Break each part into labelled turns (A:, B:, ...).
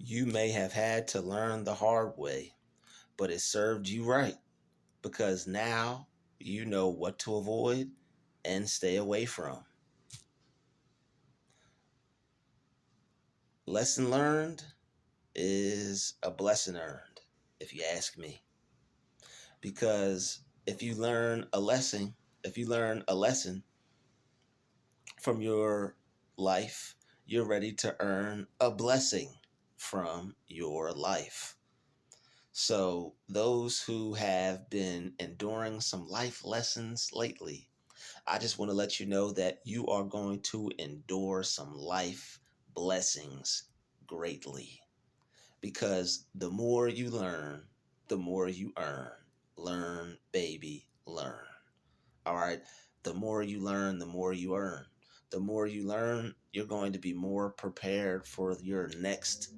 A: You may have had to learn the hard way, but it served you right because now you know what to avoid and stay away from. Lesson learned is a blessing earned, if you ask me. Because if you learn a lesson from your life, you're ready to earn a blessing from your life. So, those who have been enduring some life lessons lately, I just want to let you know that you are going to endure some life blessings greatly. Because the more you learn, the more you earn. Learn, baby, learn. All right. The more you learn, the more you earn. The more you learn, you're going to be more prepared for your next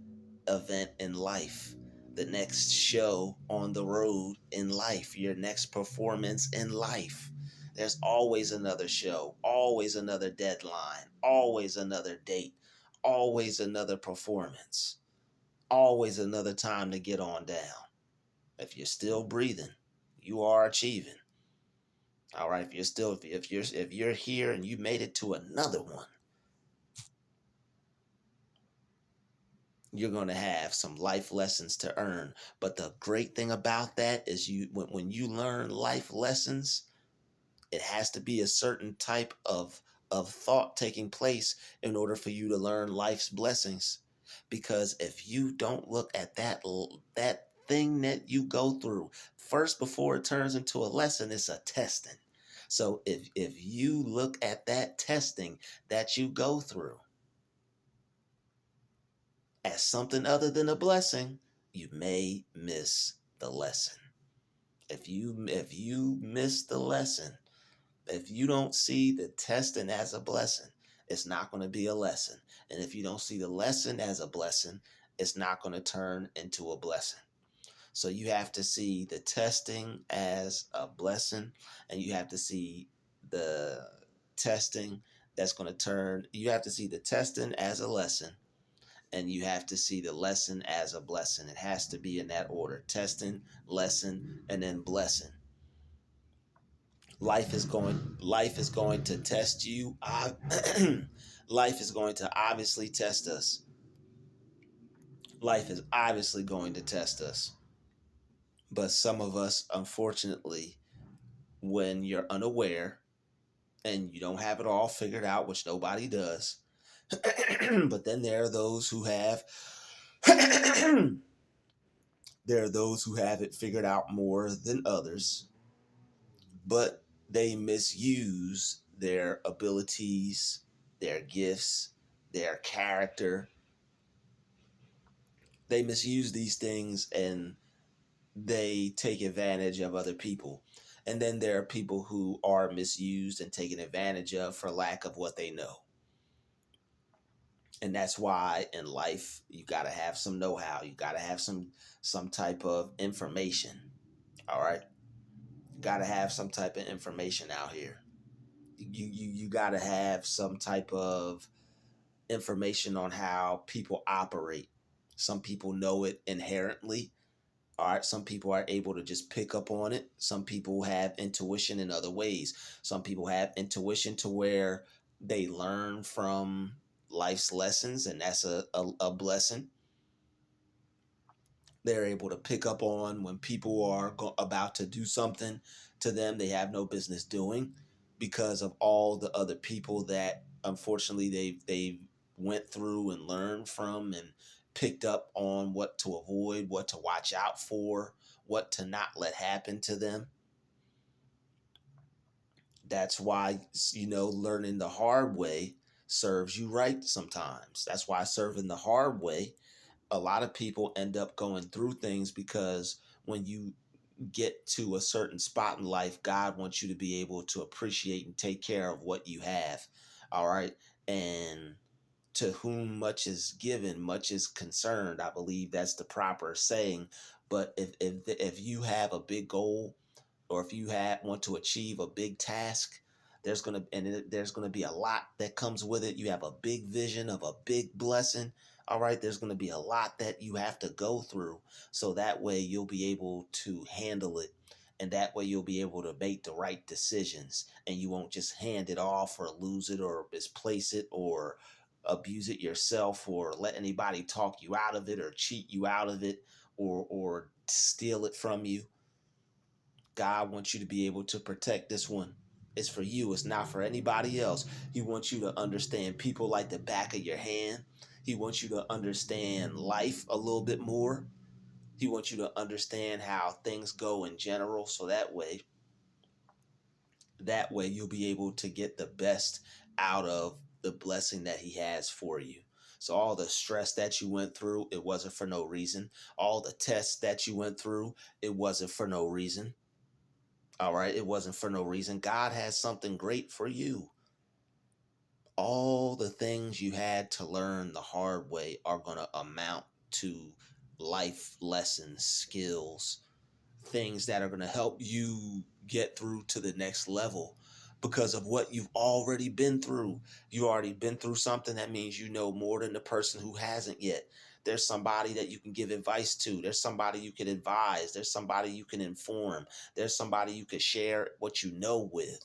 A: event in life, the next show on the road in life, your next performance in life. There's always another show, always another deadline, always another date, always another performance, always another time to get on down. If you're still breathing, you are achieving. All right, if you're here and you made it to another one, you're going to have some life lessons to earn. But the great thing about that is when you learn life lessons, it has to be a certain type of thought taking place in order for you to learn life's blessings. Because if you don't look at that thing that you go through first before it turns into a lesson, it's a testing. So if you look at that testing that you go through as something other than a blessing, you may miss the lesson. If you miss the lesson, if you don't see the testing as a blessing, it's not going to be a lesson. And if you don't see the lesson as a blessing, it's not going to turn into a blessing. So you have to see the testing as a blessing, and you have to see the testing that's going to turn, you have to see the testing as a lesson, and you have to see the lesson as a blessing. It has to be in that order: testing, lesson, and then blessing. Life is going to test you. Life is going to obviously test us. Life is obviously going to test us. But some of us, unfortunately, when you're unaware and you don't have it all figured out, which nobody does, but then there are those who have there are those who have it figured out more than others, but they misuse their abilities, their gifts, their character. They misuse these things and they take advantage of other people. And then there are people who are misused and taken advantage of for lack of what they know. And that's why in life you got to have some know-how. You got to have some type of information. All right? Got to have some type of information out here. You got to have some type of information on how people operate. Some people know it inherently. All right, some people are able to just pick up on it. Some people have intuition in other ways. Some people have intuition to where they learn from life's lessons, and that's a blessing. They're able to pick up on when people are about to do something to them they have no business doing because of all the other people that unfortunately they went through and learned from and picked up on what to avoid, what to watch out for, what to not let happen to them. That's why, learning the hard way serves you right sometimes. That's why serving the hard way, a lot of people end up going through things because when you get to a certain spot in life, God wants you to be able to appreciate and take care of what you have. All right. And to whom much is given, much is concerned. I believe that's the proper saying. But if you have a big goal, or if you want to achieve a big task, there's gonna be a lot that comes with it. You have a big vision of a big blessing. All right, there's going to be a lot that you have to go through, so that way you'll be able to handle it, and that way you'll be able to make the right decisions, and you won't just hand it off or lose it or misplace it or abuse it yourself or let anybody talk you out of it or cheat you out of it or steal it from you. God wants you to be able to protect this one. It's for you. It's not for anybody else. He wants you to understand people like the back of your hand. He wants you to understand life a little bit more. He wants you to understand how things go in general, so that way you'll be able to get the best out of the blessing that he has for you. So all the stress that you went through, it wasn't for no reason. All the tests that you went through, it wasn't for no reason. All right, it wasn't for no reason. God has something great for you. All the things you had to learn the hard way are going to amount to life lessons, skills, things that are going to help you get through to the next level because of what you've already been through. You already been through something. That means you know more than the person who hasn't yet. There's somebody that you can give advice to. There's somebody you can advise. There's somebody you can inform. There's somebody you can share what you know with.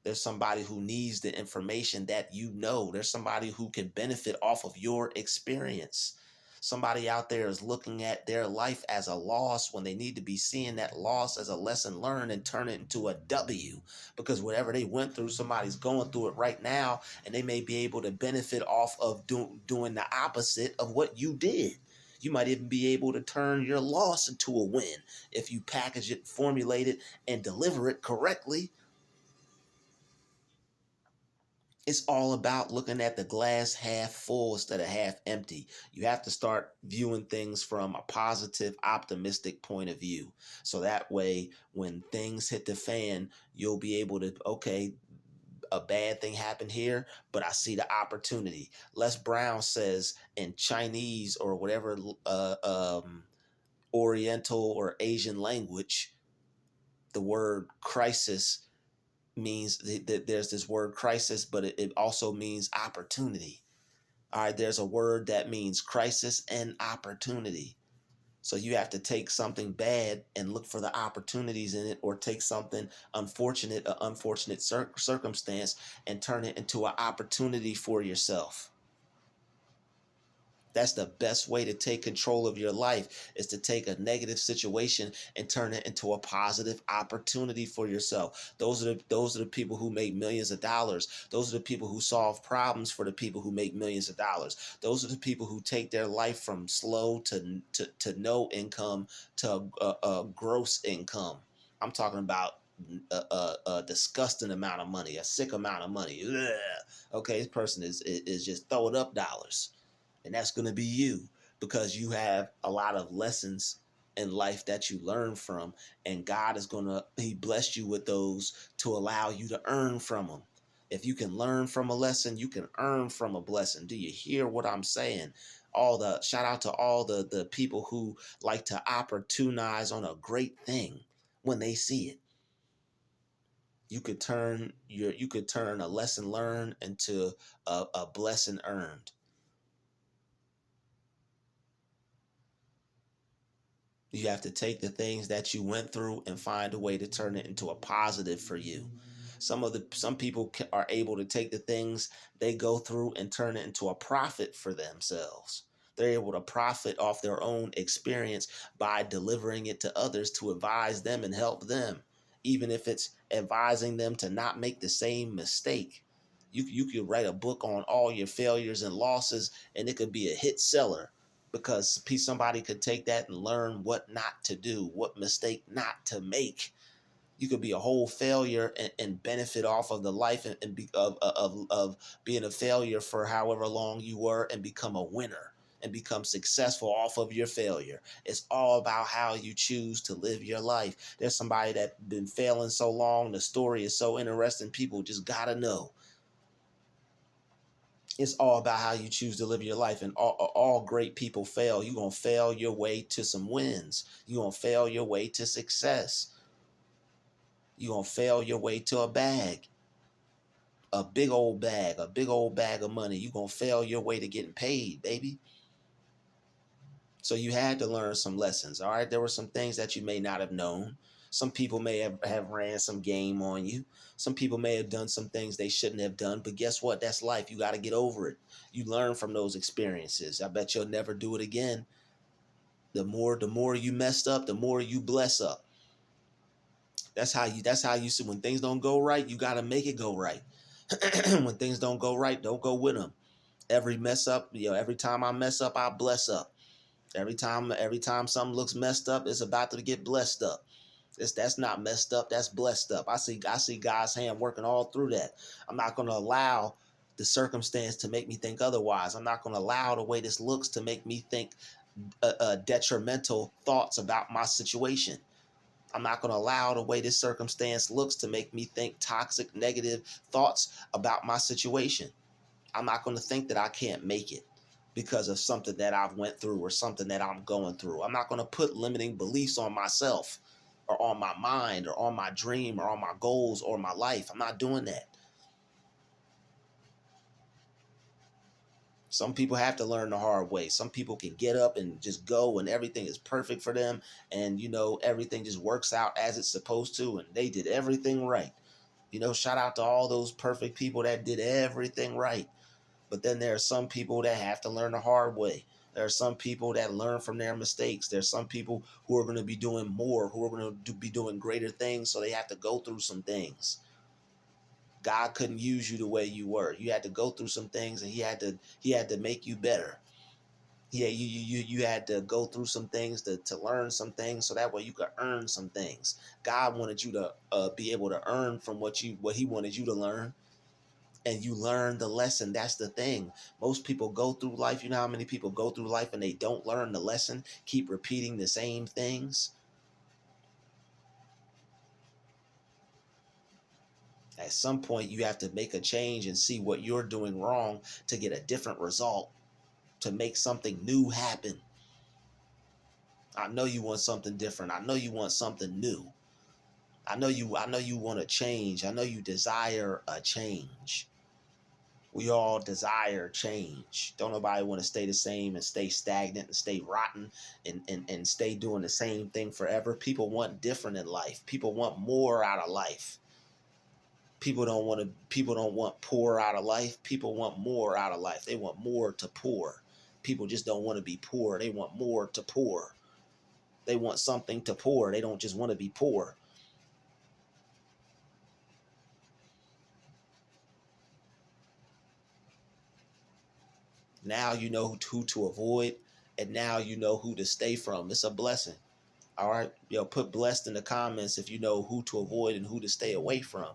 A: There's somebody who needs the information that you know. There's somebody who can benefit off of your experience. Somebody out there is looking at their life as a loss when they need to be seeing that loss as a lesson learned and turn it into a W. Because whatever they went through, somebody's going through it right now, and they may be able to benefit off of doing the opposite of what you did. You might even be able to turn your loss into a win if you package it, formulate it, and deliver it correctly. It's all about looking at the glass half full instead of half empty. You have to start viewing things from a positive, optimistic point of view. So that way, when things hit the fan, you'll be able to, okay, a bad thing happened here, but I see the opportunity. Les Brown says in Chinese or whatever Oriental or Asian language, the word crisis means that there's this word crisis, but it also means opportunity. All right, there's a word that means crisis and opportunity. So you have to take something bad and look for the opportunities in it, or take something unfortunate, an unfortunate circumstance, and turn it into an opportunity for yourself. That's the best way to take control of your life, is to take a negative situation and turn it into a positive opportunity for yourself. Those are the people who make millions of dollars. Those are the people who solve problems for the people who make millions of dollars. Those are the people who take their life from slow to no income to a gross income. I'm talking about a disgusting amount of money, a sick amount of money. Ugh. Okay, this person is just throwing up dollars, and that's going to be you, because you have a lot of lessons in life that you learn from, and God is going to, he blessed you with those to allow you to earn from them. If you can learn from a lesson, you can earn from a blessing. Do you hear what I'm saying? All the shout out to all the people who like to opportunize on a great thing when they see it. You could turn a lesson learned into a blessing earned. You have to take the things that you went through and find a way to turn it into a positive for you. Some people are able to take the things they go through and turn it into a profit for themselves. They're able to profit off their own experience by delivering it to others to advise them and help them, even if it's advising them to not make the same mistake. You could write a book on all your failures and losses, and it could be a hit seller, because somebody could take that and learn what not to do, what mistake not to make. You could be a whole failure and benefit off of the life and be of being a failure for however long you were, and become a winner and become successful off of your failure. It's all about how you choose to live your life. There's somebody that's been failing so long, the story is so interesting, people just gotta know. It's all about how you choose to live your life, and all great people fail. You're going to fail your way to some wins. You're going to fail your way to success. You're going to fail your way to a bag, a big old bag of money. You're going to fail your way to getting paid, baby. So you had to learn some lessons. All right. There were some things that you may not have known. Some people may have ran some game on you. Some people may have done some things they shouldn't have done. But guess what? That's life. You got to get over it. You learn from those experiences. I bet you'll never do it again. The more you messed up, the more you bless up. That's how you see when things don't go right, you got to make it go right. When things don't go right, don't go with them. Every mess up, every time I mess up, I bless up. Every time something looks messed up, it's about to get blessed up. That's not messed up, that's blessed up. I see God's hand working all through that. I'm not going to allow the circumstance to make me think otherwise. I'm not going to allow the way this looks to make me think detrimental thoughts about my situation. I'm not going to allow the way this circumstance looks to make me think toxic, negative thoughts about my situation. I'm not going to think that I can't make it because of something that I've went through or something that I'm going through. I'm not going to put limiting beliefs on myself or on my mind or on my dream or on my goals or my life. I'm not doing that. Some people have to learn the hard way. Some people can get up and just go and everything is perfect for them. And, everything just works out as it's supposed to. And they did everything right. Shout out to all those perfect people that did everything right. But then there are some people that have to learn the hard way. There are some people that learn from their mistakes. There's some people who are going to be doing more, who are going to be doing greater things. So they have to go through some things. God couldn't use you the way you were. You had to go through some things, and he had to make you better. Yeah, you had to go through some things to learn some things, so that way you could earn some things. God wanted you to be able to earn from what he wanted you to learn, and you learn the lesson. That's the thing. Most people go through life. You know how many people go through life and they don't learn the lesson, keep repeating the same things. At some point, you have to make a change and see what you're doing wrong to get a different result, to make something new happen. I know you want something different. I know you want something new. I know you want to change. I know you desire a change. We all desire change. Don't nobody want to stay the same and stay stagnant and stay rotten and stay doing the same thing forever. People want different in life. People want more out of life. People don't want poor out of life. People want more out of life. They want more to pour. People just don't want to be poor. They want more to pour. They want something to pour. They don't just want to be poor. Now you know who to avoid, and now you know who to stay from. It's a blessing. All right. Put blessed in the comments if you know who to avoid and who to stay away from.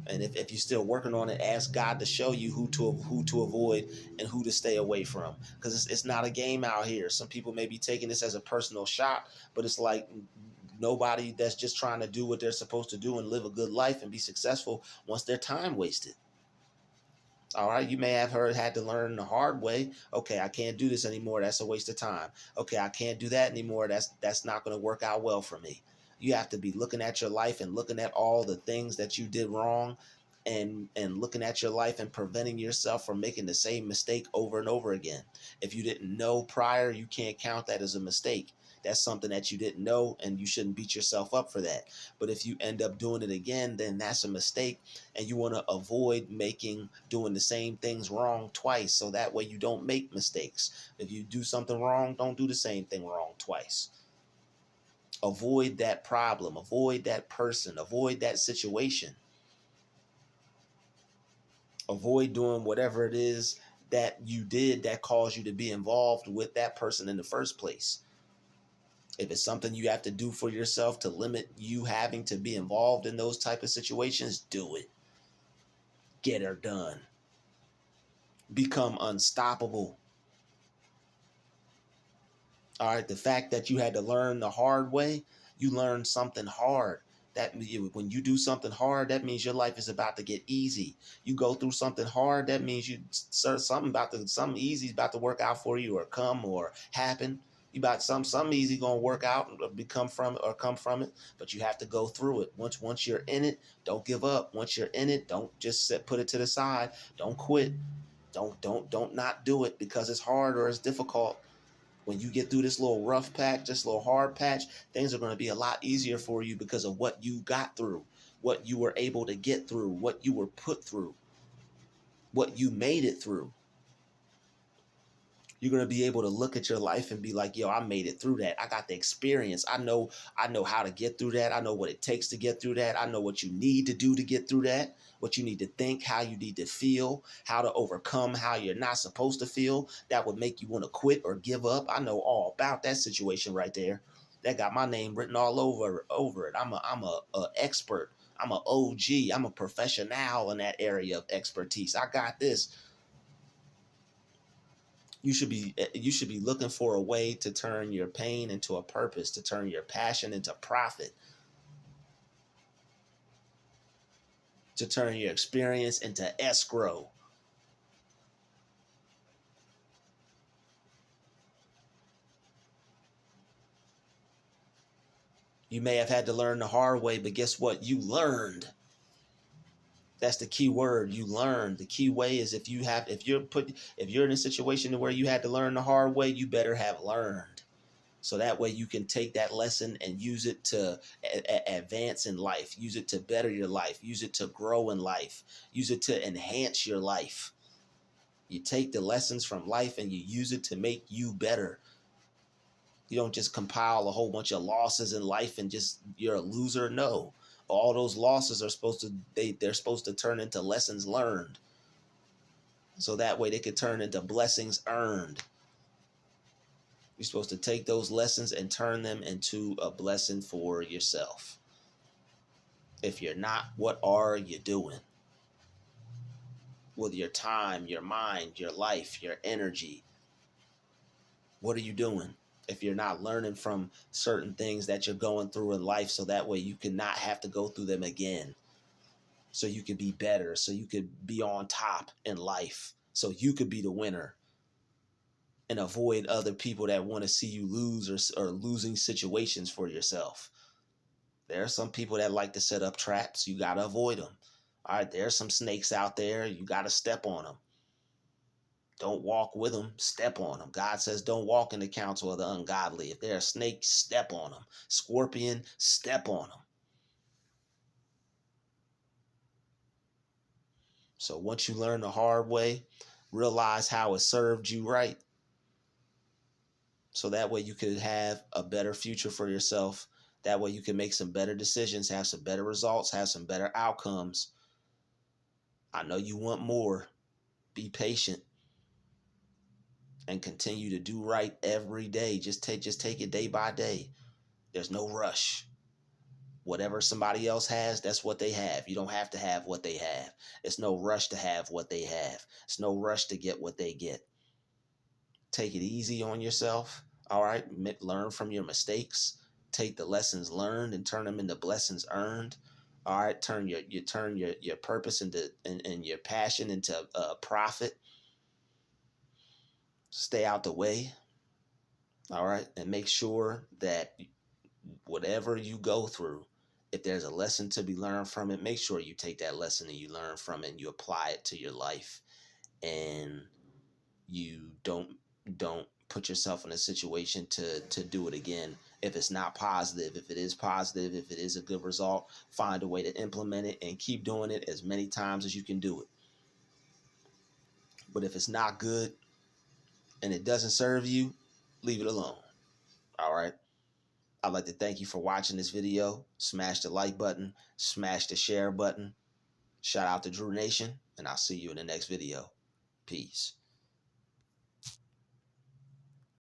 A: And if you're still working on it, ask God to show you who to avoid and who to stay away from. Because it's not a game out here. Some people may be taking this as a personal shot, but it's like nobody that's just trying to do what they're supposed to do and live a good life and be successful wants their time wasted. All right, you may have had to learn the hard way. Okay, I can't do this anymore. That's a waste of time. Okay, I can't do that anymore. That's not going to work out well for me. You have to be looking at your life and looking at all the things that you did wrong, and looking at your life and preventing yourself from making the same mistake over and over again. If you didn't know prior, you can't count that as a mistake. That's something that you didn't know, and you shouldn't beat yourself up for that. But if you end up doing it again, then that's a mistake, and you want to avoid doing the same things wrong twice, so that way you don't make mistakes. If you do something wrong, don't do the same thing wrong twice. Avoid that problem, avoid that person, avoid that situation. Avoid doing whatever it is that you did that caused you to be involved with that person in the first place. If it's something you have to do for yourself to limit you having to be involved in those type of situations, do it. Get her done. Become unstoppable. All right, the fact that you had to learn the hard way, you learned something hard. When you do something hard, that means your life is about to get easy. You go through something hard, that means something easy is about to work out for you, or come or happen. You about something easy gonna work out or come from it, but you have to go through it. Once you're in it, don't give up. Once you're in it, don't just put it to the side. Don't quit. Don't not do it because it's hard or it's difficult. When you get through this little rough patch, this little hard patch, things are going to be a lot easier for you because of what you got through, what you were able to get through, what you were put through, what you made it through. You're going to be able to look at your life and be like, yo, I made it through that. I got the experience. I know how to get through that. I know what it takes to get through that. I know what you need to do to get through that, what you need to think, how you need to feel, how to overcome how you're not supposed to feel. That would make you want to quit or give up. I know all about that situation right there. That got my name written all over it. I'm a expert. I'm a OG. I'm a professional in that area of expertise. I got this. You should be looking for a way to turn your pain into a purpose, to turn your passion into profit, to turn your experience into escrow. You may have had to learn the hard way, but guess what? You learned. That's the key word. You learn. The key way is if you're in a situation where you had to learn the hard way, you better have learned. So that way you can take that lesson and use it to advance in life, use it to better your life, use it to grow in life, use it to enhance your life. You take the lessons from life and you use it to make you better. You don't just compile a whole bunch of losses in life and just you're a loser. No. All those losses are they're supposed to turn into lessons learned. So that way they could turn into blessings earned. You're supposed to take those lessons and turn them into a blessing for yourself. If you're not, what are you doing with your time, your mind, your life, your energy? What are you doing if you're not learning from certain things that you're going through in life so that way you can not have to go through them again? So you could be better, so you could be on top in life, so you could be the winner and avoid other people that want to see you lose or losing situations for yourself. There are some people that like to set up traps. You got to avoid them. All right, there's some snakes out there. You got to step on them. Don't walk with them, step on them. God says don't walk in the counsel of the ungodly. If they're a snake, step on them. Scorpion, step on them. So once you learn the hard way, realize how it served you right. So that way you could have a better future for yourself. That way you can make some better decisions, have some better results, have some better outcomes. I know you want more. Be patient and continue to do right every day. Just take it day by day. There's no rush. Whatever somebody else has, that's what they have. You don't have to have what they have. It's no rush to have what they have. It's no rush to get what they get. Take it easy on yourself. All right. Learn from your mistakes. Take the lessons learned and turn them into blessings earned. All right. Turn your purpose into and your passion into a profit. Stay out the way. All right. And make sure that whatever you go through, if there's a lesson to be learned from it, make sure you take that lesson and you learn from it and you apply it to your life, and you don't put yourself in a situation to do it again. If it's not positive, if it is positive, if it is a good result, find a way to implement it and keep doing it as many times as you can do it. But if it's not good and it doesn't serve you, leave it alone. All right. I'd like to thank you for watching this video. Smash the like button, smash the share button. Shout out to Dru-Nation, and I'll see you in the next video. Peace.